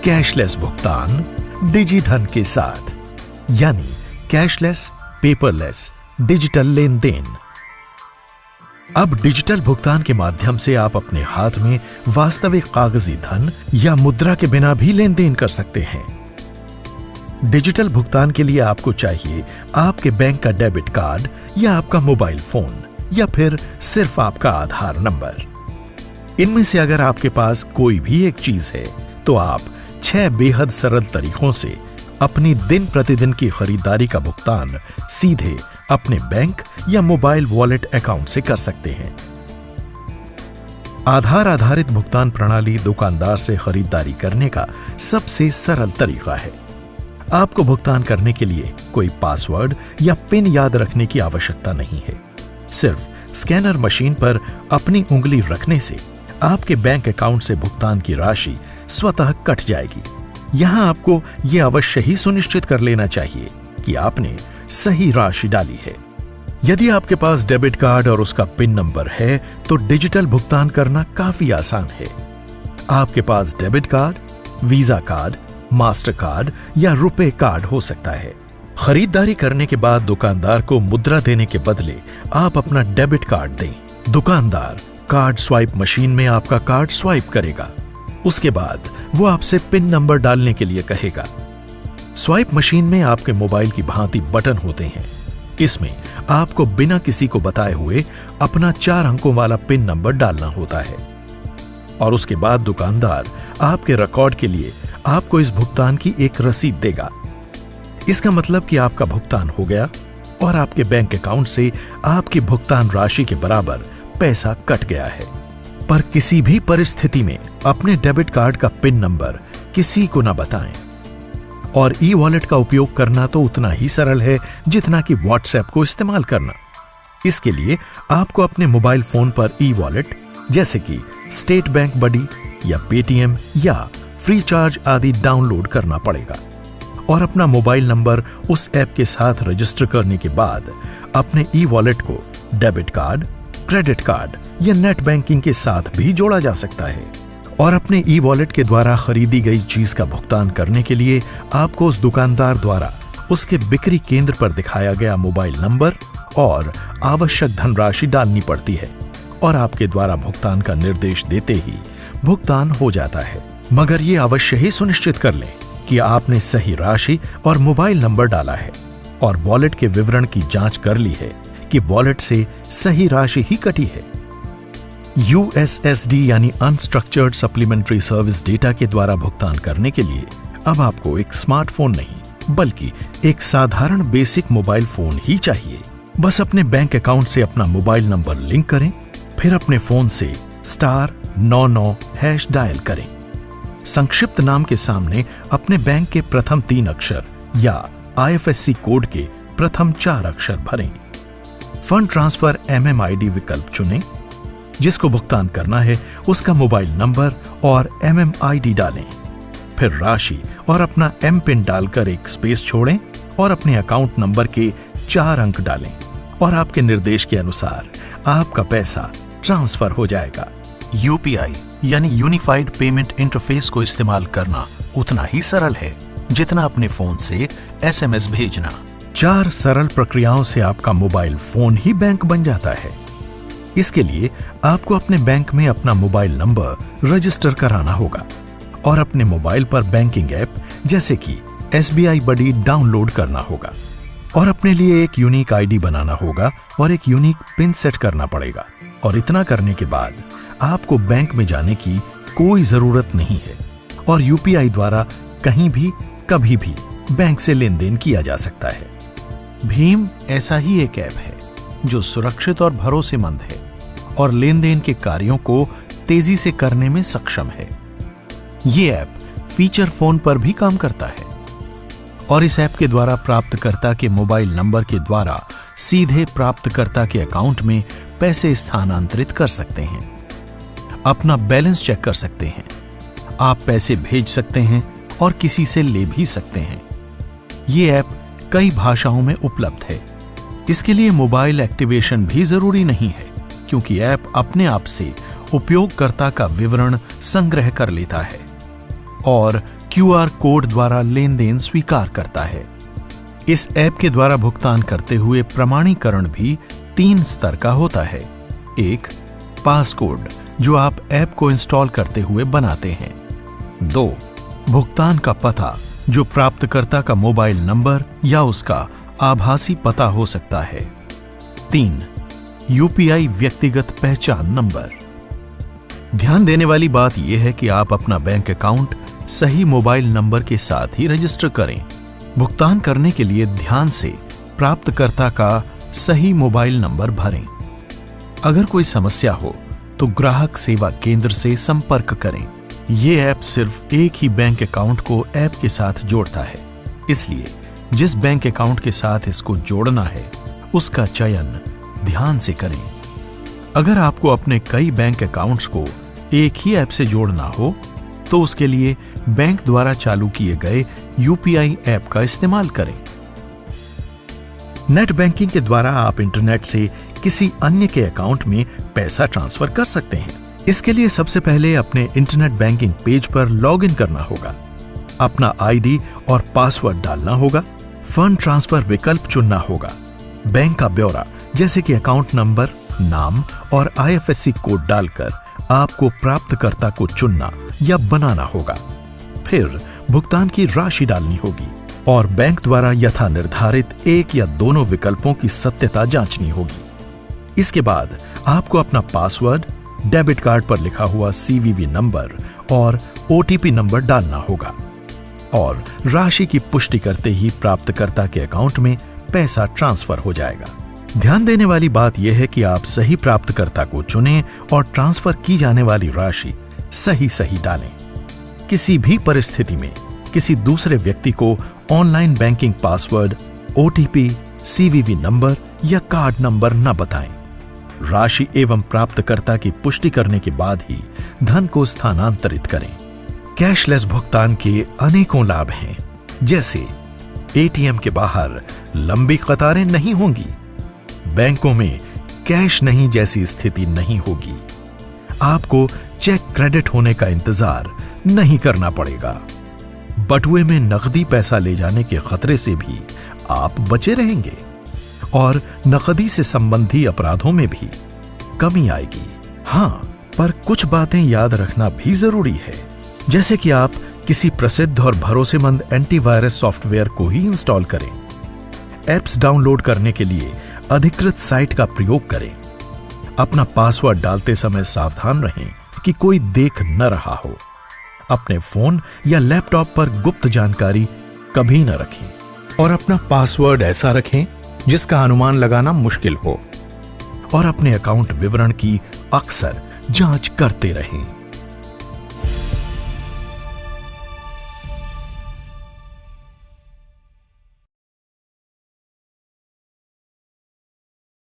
Cashless भुगतान डिजिधन के साथ, यानी कैशलेस, पेपरलेस, डिजिटल लेन देन। अब डिजिटल भुगतान के माध्यम से आप अपने हाथ में वास्तविक कागजी धन या मुद्रा के बिना भी लेन देन कर सकते हैं। डिजिटल भुगतान के लिए आपको चाहिए आपके बैंक का डेबिट कार्ड या आपका मोबाइल फोन या फिर सिर्फ आपका आधार नंबर। इनमें से अगर आपके पास कोई भी एक चीज है तो आप 6 बेहद सरल तरीकों से अपनी दिन प्रतिदिन की खरीदारी का भुगतान सीधे अपने बैंक या मोबाइल वॉलेट अकाउंट से कर सकते हैं। आधार आधारित भुगतान प्रणाली दुकानदार से खरीदारी करने का सबसे सरल तरीका है। आपको भुगतान करने के लिए कोई पासवर्ड या पिन याद रखने की आवश्यकता नहीं है। सिर्फ स्कैनर मशीन पर अपनी उंगली रखने से आपके बैंक अकाउंट से भुगतान की राशि स्वतः कट जाएगी। यहां आपको यह अवश्य ही सुनिश्चित कर लेना चाहिए कि आपने सही राशि डाली है। यदि आपके पास डेबिट कार्ड और उसका पिन नंबर है तो डिजिटल भुगतान करना काफी आसान है। आपके पास debit card, Visa card, Mastercard या रुपए कार्ड हो सकता है। खरीदारी करने के बाद दुकानदार को मुद्रा देने के बदले आप अपना डेबिट कार्ड दें। दुकानदार कार्ड स्वाइप मशीन में आपका कार्ड स्वाइप करेगा। उसके बाद वो आपसे पिन नंबर डालने के लिए कहेगा। स्वाइप मशीन में आपके मोबाइल की भांति बटन होते हैं। इसमें आपको बिना किसी को बताए हुए अपना 4 अंकों वाला पिन नंबर डालना होता है और उसके बाद दुकानदार आपके रिकॉर्ड के लिए आपको इस भुगतान की एक रसीद देगा। इसका मतलब कि आपका भुगतान हो गया और आपके बैंक अकाउंट से आपकी भुगतान राशि के बराबर पैसा कट गया है। पर किसी भी परिस्थिति में अपने डेबिट कार्ड का पिन नंबर किसी को ना बताएं। और ई वॉलेट का उपयोग करना तो उतना ही सरल है जितना कि व्हाट्सएप को इस्तेमाल करना। इसके लिए आपको अपने मोबाइल फोन पर ई वॉलेट जैसे कि स्टेट बैंक बडी या पेटीएम या फ्री चार्ज आदि डाउनलोड करना पड़ेगा और अपना मोबाइल नंबर उस ऐप के साथ रजिस्टर करने के बाद अपने ई वॉलेट को डेबिट कार्ड, क्रेडिट कार्ड या नेट बैंकिंग के साथ भी जोड़ा जा सकता है। और अपने ई वॉलेट के द्वारा खरीदी गई चीज का भुगतान करने के लिए आपको उस दुकानदार द्वारा उसके बिक्री केंद्र पर दिखाया गया मोबाइल नंबर और आवश्यक धनराशि डालनी पड़ती है और आपके द्वारा भुगतान का निर्देश देते ही भुगतान हो जाता है। मगर ये अवश्य ही सुनिश्चित कर लें कि आपने सही राशि और मोबाइल नंबर डाला है और वॉलेट के विवरण की जांच कर ली है कि वॉलेट से सही राशि ही कटी है। USSD यानी अनस्ट्रक्चर्ड सप्लीमेंट्री सर्विस डेटा के द्वारा भुगतान करने के लिए अब आपको एक स्मार्टफोन नहीं बल्कि एक साधारण बेसिक मोबाइल फोन ही चाहिए। बस अपने बैंक अकाउंट से अपना मोबाइल नंबर लिंक करें, फिर अपने फोन से *99# डायल करें। संक्षिप्त नाम के सामने अपने बैंक के प्रथम 3 अक्षर या IFSC कोड के प्रथम 4 अक्षर भरें। फंड ट्रांसफर MMID विकल्प चुनें। जिसको भुगतान करना है उसका मोबाइल नंबर और MMID डालें। फिर राशि और अपना एम पिन डालकर एक स्पेस छोड़ें और अपने अकाउंट नंबर के 4 अंक डालें और आपके निर्देश के अनुसार आपका पैसा ट्रांसफर हो जाएगा। UPI यानी यूनिफाइड पेमेंट इंटरफेस को इस्तेमाल करना उतना ही सरल है जितना अपने फोन से SMS भेजना। 4 सरल प्रक्रियाओं से आपका मोबाइल फोन ही बैंक बन जाता है। इसके लिए आपको अपने बैंक में अपना मोबाइल नंबर रजिस्टर कराना होगा और अपने मोबाइल पर बैंकिंग ऐप जैसे कि SBI बडी डाउनलोड करना होगा और अपने लिए एक यूनिक ID बनाना होगा और एक यूनिक पिन सेट करना पड़ेगा। और इतना करने के बाद आपको बैंक में जाने की कोई जरूरत नहीं है और UPI द्वारा कहीं भी कभी भी बैंक से लेन देन किया जा सकता है। भीम ऐसा ही एक ऐप है जो सुरक्षित और भरोसेमंद है और लेन देन के कार्यों को तेजी से करने में सक्षम है। ये ऐप फीचर फोन पर भी काम करता है और इस ऐप के द्वारा प्राप्तकर्ता के मोबाइल नंबर के द्वारा सीधे प्राप्तकर्ता के अकाउंट में पैसे स्थानांतरित कर सकते हैं, अपना बैलेंस चेक कर सकते हैं, आप पैसे भेज सकते हैं और किसी से ले भी सकते हैं। ये ऐप कई भाषाओं में उपलब्ध है। इसके लिए मोबाइल एक्टिवेशन भी जरूरी नहीं है क्योंकि ऐप अपने आप से उपयोगकर्ता का विवरण संग्रह कर लेता है और QR कोड द्वारा लेन देन स्वीकार करता है। इस ऐप के द्वारा भुगतान करते हुए प्रमाणीकरण भी 3 स्तर का होता है। 1. पासकोड, जो आप ऐप को इंस्टॉल करते हुए बनाते हैं। 2. भुगतान का पता, जो प्राप्तकर्ता का मोबाइल नंबर या उसका आभासी पता हो सकता है। 3. UPI व्यक्तिगत पहचान नंबर। ध्यान देने वाली बात यह है कि आप अपना बैंक अकाउंट सही मोबाइल नंबर के साथ ही रजिस्टर करें। भुगतान करने के लिए ध्यान से प्राप्तकर्ता का सही मोबाइल नंबर भरें। अगर कोई समस्या हो तो ग्राहक सेवा केंद्र से संपर्क करें। यह ऐप सिर्फ एक ही बैंक अकाउंट को ऐप के साथ जोड़ता है, इसलिए जिस बैंक अकाउंट के साथ इसको जोड़ना है उसका चयन ध्यान से करें। अगर आपको अपने कई बैंक अकाउंट्स को एक ही ऐप से जोड़ना हो तो उसके लिए बैंक द्वारा चालू किए गए UPI ऐप का इस्तेमाल करें। नेट बैंकिंग के द्वारा आप इंटरनेट से किसी अन्य के अकाउंट में पैसा ट्रांसफर कर सकते हैं। इसके लिए सबसे पहले अपने इंटरनेट बैंकिंग पेज पर लॉगिन करना होगा, अपना ID और पासवर्ड डालना होगा, फंड ट्रांसफर विकल्प चुनना होगा, बैंक का ब्यौरा जैसे कि अकाउंट नंबर, नाम और IFSC कोड डालकर आपको प्राप्तकर्ता को चुनना या बनाना होगा। फिर भुगतान की राशि डालनी होगी और बैंक द्वारा यथा निर्धारित एक या दोनों विकल्पों की सत्यता जांचनी होगी। इसके बाद आपको अपना पासवर्ड, डेबिट कार्ड पर लिखा हुआ CVV नंबर और OTP नंबर डालना होगा और राशि की पुष्टि करते ही प्राप्तकर्ता के अकाउंट में पैसा ट्रांसफर हो जाएगा। ध्यान देने वाली बात यह है कि आप सही प्राप्तकर्ता को चुनें और ट्रांसफर की जाने वाली राशि सही डालें। किसी भी परिस्थिति में किसी दूसरे व्यक्ति को online banking password, OTP, CVV number या कार्ड नंबर न बताएं। राशि एवं प्राप्तकर्ता की पुष्टि करने के बाद ही धन को स्थानांतरित करें। कैशलेस भुगतान के अनेकों लाभ हैं, जैसे ATM के बाहर लंबी कतारें नहीं होंगी, बैंकों में कैश नहीं जैसी स्थिति नहीं होगी, आपको चेक क्रेडिट होने का इंतजार नहीं करना पड़ेगा, बटुए में नकदी पैसा ले जाने के खतरे से भी आप बचे रहेंगे और नकदी से संबंधी अपराधों में भी कमी आएगी। हां, पर कुछ बातें याद रखना भी जरूरी है, जैसे कि आप किसी प्रसिद्ध और भरोसेमंद एंटीवायरस सॉफ्टवेयर को ही इंस्टॉल करें। ऐप्स डाउनलोड करने के लिए अधिकृत साइट का प्रयोग करें। अपना पासवर्ड डालते समय सावधान रहें कि कोई देख न रहा हो। अपने फोन या लैपटॉप पर गुप्त जानकारी कभी न रखें और अपना पासवर्ड ऐसा रखें जिसका अनुमान लगाना मुश्किल हो और अपने अकाउंट विवरण की अक्सर जांच करते रहें।